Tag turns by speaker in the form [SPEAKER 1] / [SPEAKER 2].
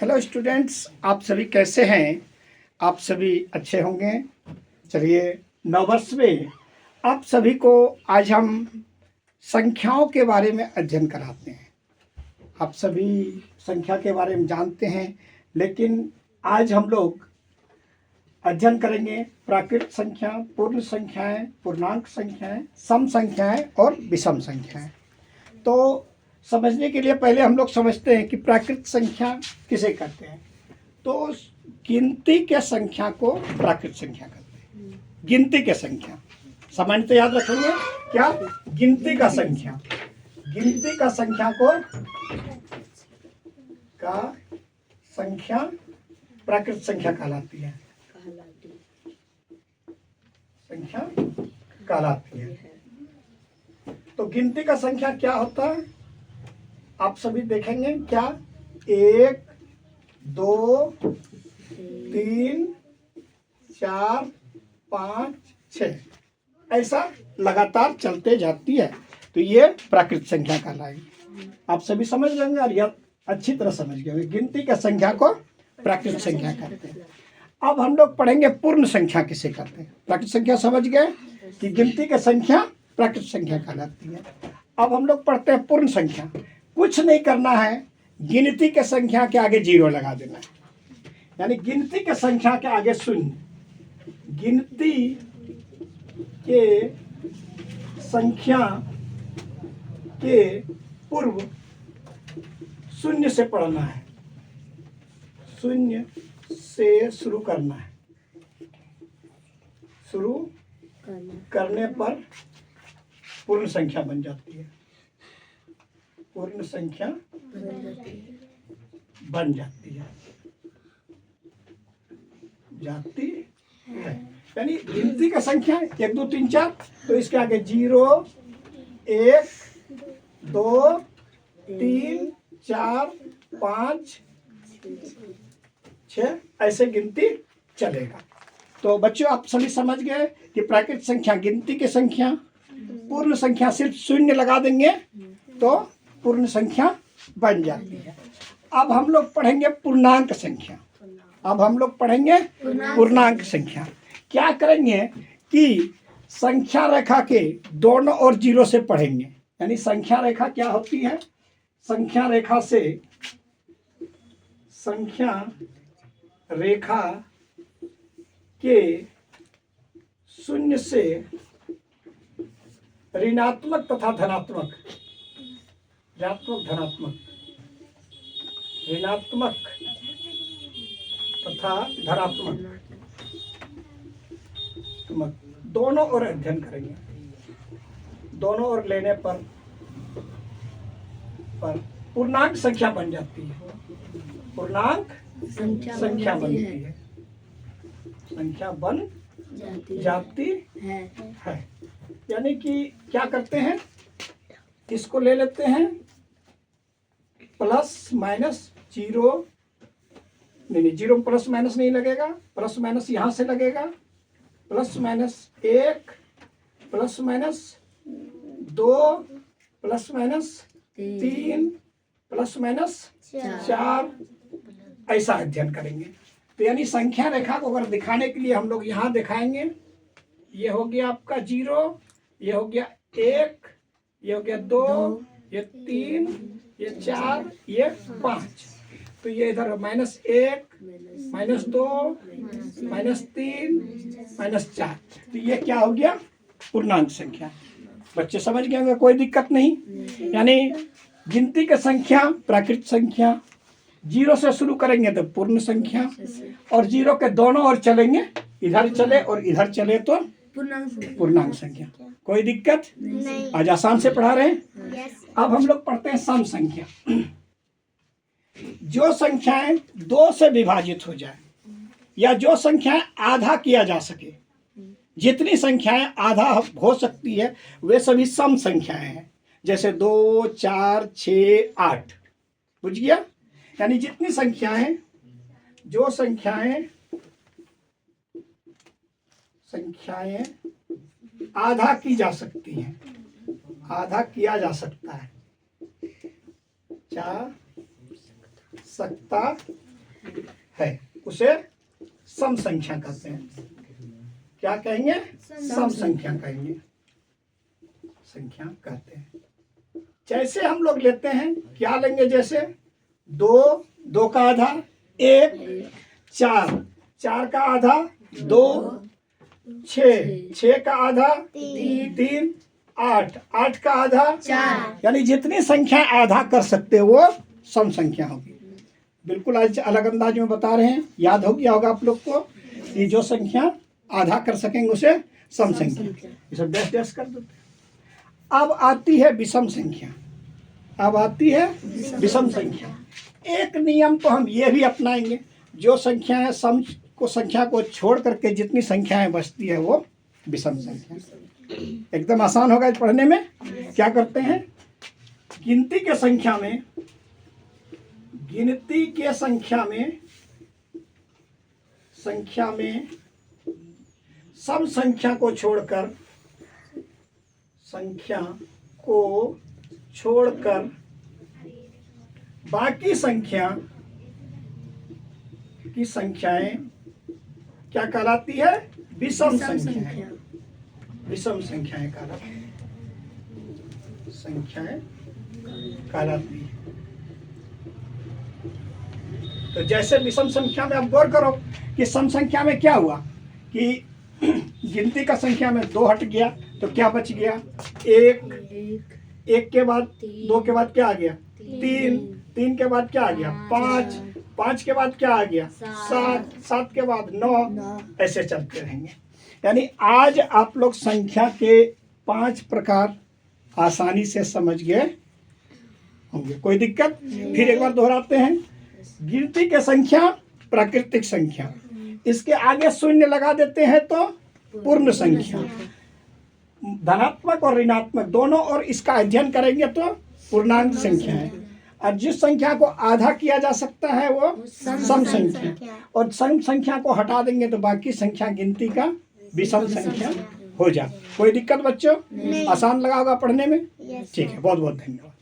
[SPEAKER 1] Hello students, आप सभी कैसे हैं? आप सभी अच्छे होंगे। चलिए, नववर्ष में आप सभी को आज हम संख्याओं के बारे में अध्ययन कराते हैं। आप सभी संख्या के बारे में जानते हैं, लेकिन आज हम लोग अध्ययन करेंगे प्राकृत संख्या, पूर्ण संख्याएं, पूर्णांक संख्याएं, सम संख्याएं और विषम संख्याएं। तो समझने के लिए पहले हम लोग समझते हैं कि प्राकृत संख्या किसे कहते हैं। तो गिनती के संख्या को प्राकृत संख्या कहते हैं। गिनती के संख्या सामान्यतः याद रखेंगे क्या? गिनती का संख्या, गिनती का संख्या को का संख्या प्राकृत संख्या कहलाती है। संख्या कहलाती है। तो गिनती का संख्या क्या होता है आप सभी देखेंगे क्या? 1, 2, 3, 4, 5, 6 ऐसा लगातार चलते जाती है। तो ये प्राकृत संख्या कहलाएगी। आप सभी समझ लेंगे और यह अच्छी तरह समझ गए। गिनती की संख्या को प्राकृत संख्या कहते हैं। अब हम लोग पढ़ेंगे पूर्ण संख्या किसे कहते हैं। प्राकृत संख्या समझ गए कि गिनती की संख्या प्राकृत संख्या कहलाती है। अब हम लोग पढ़ते हैं पूर्ण संख्या। कुछ नहीं करना है, गिनती के संख्या के आगे 0 लगा देना है। यानी गिनती के संख्या के आगे शून्य, गिनती के संख्या के पूर्व शून्य से पढ़ना है, शून्य से शुरू करना है। शुरू करने पर पूर्ण संख्या बन जाती है। पूर्ण संख्या बन जाती है। यानी गिनती का संख्या 1, 2, 3, 4, तो इसके आगे 0, 1, 2, 3, 4, 5, 6 ऐसे गिनती चलेगा। तो बच्चों, आप सभी समझ गए कि प्राकृत संख्या गिनती की संख्या, पूर्ण संख्या सिर्फ शून्य लगा देंगे तो पूर्ण संख्या बन जाती है। अब हम लोग पढ़ेंगे पूर्णांक संख्या। अब हम लोग पढ़ेंगे पूर्णांक संख्या। क्या करेंगे कि संख्या रेखा के दोनों ओर 0 से पढ़ेंगे। यानी संख्या रेखा क्या होती है? संख्या रेखा से, संख्या रेखा के शून्य से ऋणात्मक तथा धनात्मक, धनात्मक, ऋणात्मक तथा धनात्मक दोनों ओर अध्ययन करेंगे। दोनों ओर लेने पर पूर्णांक संख्या बन जाती है। पूर्णांक संख्या बनती है। संख्या बन जाती है। यानी कि क्या करते हैं, इसको ले लेते हैं प्लस माइनस 0, नहीं 0 प्लस माइनस नहीं लगेगा, प्लस माइनस यहाँ से लगेगा। Plus minus 1, plus minus 2, plus minus 3, plus minus 4 ऐसा अध्ययन करेंगे। तो यानी संख्या रेखा को अगर दिखाने के लिए हम लोग यहाँ दिखाएंगे, ये हो गया आपका 0, ये हो गया 1, ये हो गया 2, ये 3, ये 4, ये 5। तो ये इधर -1, -2, -3, -4। तो ये क्या हो गया? पूर्णांक संख्या। बच्चे समझ गए होंगे, कोई दिक्कत नहीं। यानी गिनती की संख्या प्राकृत संख्या, 0 से शुरू करेंगे तो पूर्ण संख्या, और 0 के दोनों ओर चलेंगे, इधर चले और इधर चले तो पूर्णांक संख्या। कोई दिक्कत नहीं। आज आसान से पढ़ा रहे हैं। अब हम लोग पढ़ते हैं सम संख्या। जो संख्याएं 2 से विभाजित हो जाए या जो संख्याएं आधा किया जा सके, जितनी संख्याएं आधा हो सकती है वे सभी सम संख्याएं हैं। जैसे 2, 4, 6, 8। बुझ गया? यानी जितनी संख्याएं, जो संख्याएं आधा की जा सकती हैं, आधा किया जा सकता है, जा सकता है उसे सम संख्या कहते हैं। क्या कहेंगे? सम संख्या कहेंगे, संख्या कहते हैं। जैसे हम लोग लेते हैं, क्या लेंगे? जैसे 2, 2 का आधा 1, 4, 4 का आधा 2, 6, 6 का आधा 3, 8, 8 का आधा 4। यानी जितनी संख्या आधा कर सकते हो वो सम संख्या होगी। बिल्कुल आज अलग अंदाज में बता रहे हैं, याद हो गया होगा आप लोग को कि जो संख्या आधा कर सकेंगे उसे सम संख्या। इसे डैश डैश कर देते। अब आती है विषम संख्या। अब आती है विषम संख्या। एक नियम तो हम ये भी अपनाएंगे, जो संख्याएं सम को संख्या को छोड़ करके जितनी संख्याएं बचती है वो विषम संख्या। एकदम आसान होगा पढ़ने में। क्या करते हैं? गिनती के संख्या में सम संख्या को छोड़कर बाकी संख्या की संख्याएं क्या कहलाती है? विषम संख्याएं। विषम संख्याएं कहलाती है, संख्याएं कहलाती है। तो जैसे विषम संख्या में आप गौर करो कि सम संख्या में क्या हुआ कि गिनती का संख्या में 2 हट गया तो क्या बच गया? 1 के बाद 2 के बाद क्या आ गया? 3 के बाद क्या आ गया? 5 के बाद क्या आ गया? 7 के बाद 9, ऐसे चलते रहेंगे। यानी आज आप लोग संख्या के 5 प्रकार आसानी से समझ गए होंगे। कोई दिक्कत? फिर एक बार दोहराते हैं। गिनती के संख्या प्राकृतिक संख्या, इसके आगे शून्य लगा देते हैं तो पूर्ण संख्या। धनात्मक और ऋणात्मक दोनों और इसका अध्ययन करेंगे तो पूर्णांक संख्या है। और जिस संख्या को आधा किया जा सकता है वो सम संख्या, और सम संख्या को हटा देंगे तो बाकी संख्या गिनती का विषम संख्या हो जाए। कोई दिक्कत बच्चों? आसान लगा होगा पढ़ने में? ठीक है, बहुत बहुत धन्यवाद।